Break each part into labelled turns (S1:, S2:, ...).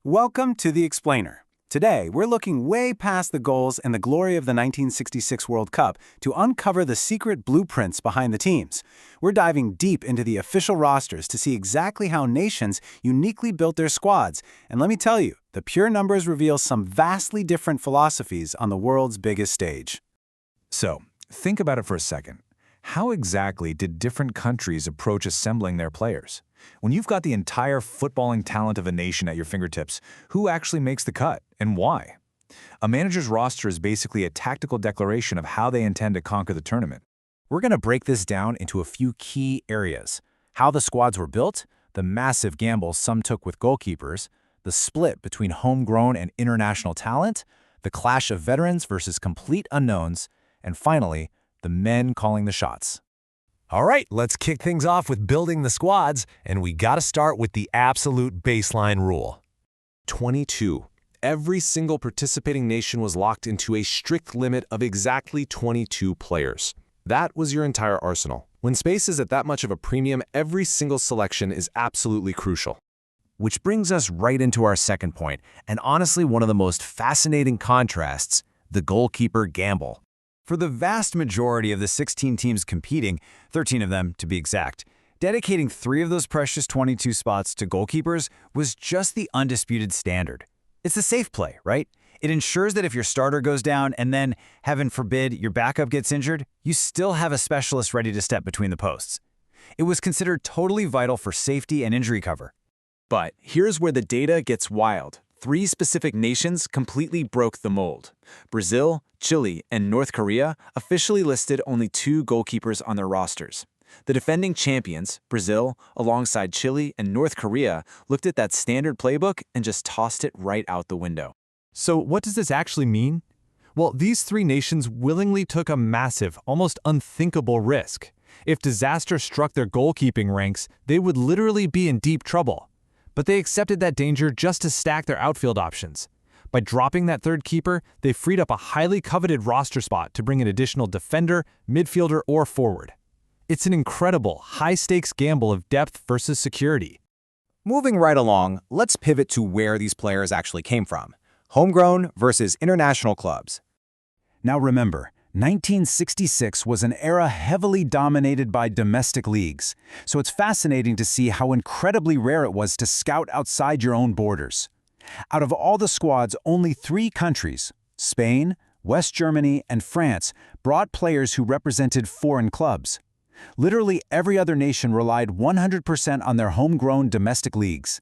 S1: Welcome to The Explainer. Today, we're looking way past the goals and the glory of the 1966 World Cup to uncover the secret blueprints behind the teams. We're diving deep into the official rosters to see exactly how nations uniquely built their squads. And let me tell you, the pure numbers reveal some vastly different philosophies on the world's biggest stage.
S2: So, think about it for a second. How exactly did different countries approach assembling their players? When you've got the entire footballing talent of a nation at your fingertips, who actually makes the cut and why? A manager's roster is basically a tactical declaration of how they intend to conquer the tournament.
S3: We're going to break this down into a few key areas: how the squads were built, the massive gambles some took with goalkeepers, the split between homegrown and international talent, the clash of veterans versus complete unknowns, and finally, the men calling the shots.
S4: All right, let's kick things off with building the squads, and we gotta start with the absolute baseline rule. 22. Every single participating nation was locked into a strict limit of exactly 22 players. That was your entire arsenal. When space is at that much of a premium, every single selection is absolutely crucial.
S3: Which brings us right into our second point, and honestly one of the most fascinating contrasts: the goalkeeper gamble. For the vast majority of the 16 teams competing, 13 of them to be exact, dedicating 3 of those precious 22 spots to goalkeepers was just the undisputed standard. It's the safe play, right? It ensures that if your starter goes down and then, heaven forbid, your backup gets injured, you still have a specialist ready to step between the posts. It was considered totally vital for safety and injury cover.
S5: But here's where the data gets wild. 3 specific nations completely broke the mold. Brazil, Chile, and North Korea officially listed only 2 goalkeepers on their rosters. The defending champions, Brazil, alongside Chile and North Korea, looked at that standard playbook and just tossed it right out the window.
S4: So what does this actually mean? Well, these 3 nations willingly took a massive, almost unthinkable risk. If disaster struck their goalkeeping ranks, they would literally be in deep trouble. But they accepted that danger just to stack their outfield options. By dropping that third keeper, they freed up a highly coveted roster spot to bring an additional defender, midfielder, or forward. It's an incredible, high-stakes gamble of depth versus security.
S6: Moving right along, let's pivot to where these players actually came from: homegrown versus international clubs.
S1: Now remember, 1966 was an era heavily dominated by domestic leagues, so it's fascinating to see how incredibly rare it was to scout outside your own borders. Out of all the squads, only 3 countries, Spain, West Germany, and France, brought players who represented foreign clubs. Literally every other nation relied 100% on their homegrown domestic leagues.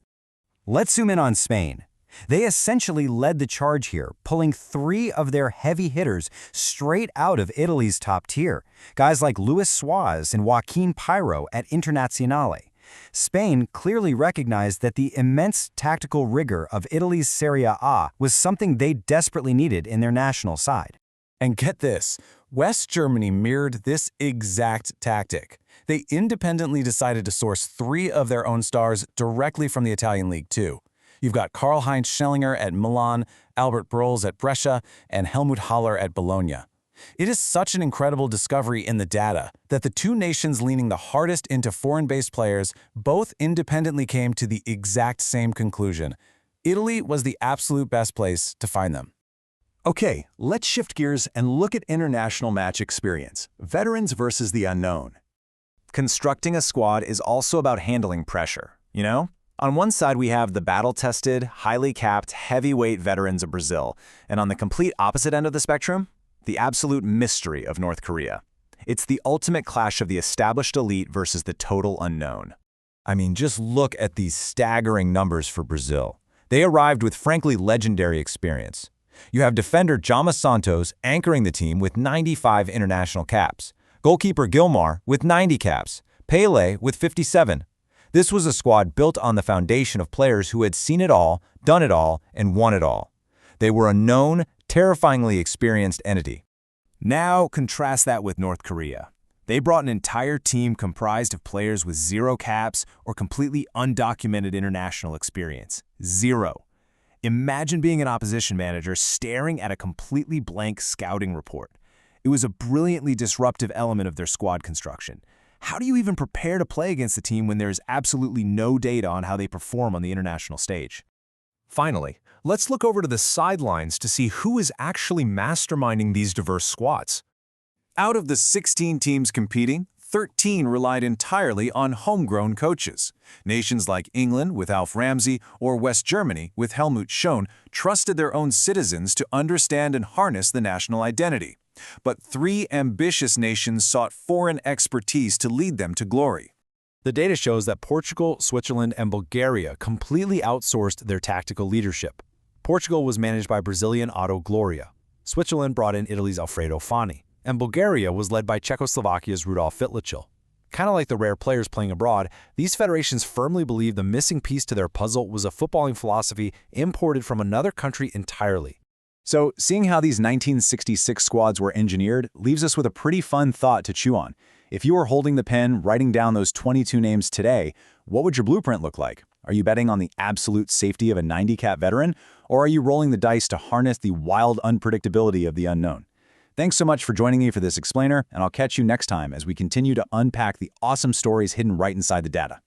S3: Let's zoom in on Spain. They essentially led the charge here, pulling 3 of their heavy hitters straight out of Italy's top tier, guys like Luis Suarez and Joaquin Piro at Internazionale. Spain clearly recognized that the immense tactical rigor of Italy's Serie A was something they desperately needed in their national side.
S2: And get this, West Germany mirrored this exact tactic. They independently decided to source 3 of their own stars directly from the Italian League too. You've got Karl-Heinz Schellinger at Milan, Albert Brols at Brescia, and Helmut Haller at Bologna. It is such an incredible discovery in the data that the 2 nations leaning the hardest into foreign-based players both independently came to the exact same conclusion. Italy was the absolute best place to find them.
S7: Okay, let's shift gears and look at international match experience, veterans versus the unknown.
S3: Constructing a squad is also about handling pressure, you know? On one side, we have the battle-tested, highly capped, heavyweight veterans of Brazil, and on the complete opposite end of the spectrum, the absolute mystery of North Korea. It's the ultimate clash of the established elite versus the total unknown.
S2: I mean, just look at these staggering numbers for Brazil. They arrived with frankly legendary experience. You have defender Jama Santos anchoring the team with 95 international caps, goalkeeper Gilmar with 90 caps, Pele with 57. This was a squad built on the foundation of players who had seen it all, done it all, and won it all. They were a known, terrifyingly experienced entity.
S3: Now contrast that with North Korea. They brought an entire team comprised of players with 0 caps or completely undocumented international experience. 0. Imagine being an opposition manager staring at a completely blank scouting report. It was a brilliantly disruptive element of their squad construction. How do you even prepare to play against the team when there's absolutely no data on how they perform on the international stage?
S2: Finally, let's look over to the sidelines to see who is actually masterminding these diverse squads.
S7: Out of the 16 teams competing, 13 relied entirely on homegrown coaches. Nations like England with Alf Ramsey or West Germany with Helmut Schön trusted their own citizens to understand and harness the national identity. But 3 ambitious nations sought foreign expertise to lead them to glory.
S2: The data shows that Portugal, Switzerland, and Bulgaria completely outsourced their tactical leadership. Portugal was managed by Brazilian Otto Gloria. Switzerland brought in Italy's Alfredo Fani. And Bulgaria was led by Czechoslovakia's Rudolf Fitlichil. Kind of like the rare players playing abroad, these federations firmly believed the missing piece to their puzzle was a footballing philosophy imported from another country entirely.
S6: So, seeing how these 1966 squads were engineered leaves us with a pretty fun thought to chew on. If you were holding the pen, writing down those 22 names today, what would your blueprint look like? Are you betting on the absolute safety of a 90-cap veteran, or are you rolling the dice to harness the wild unpredictability of the unknown? Thanks so much for joining me for this explainer, and I'll catch you next time as we continue to unpack the awesome stories hidden right inside the data.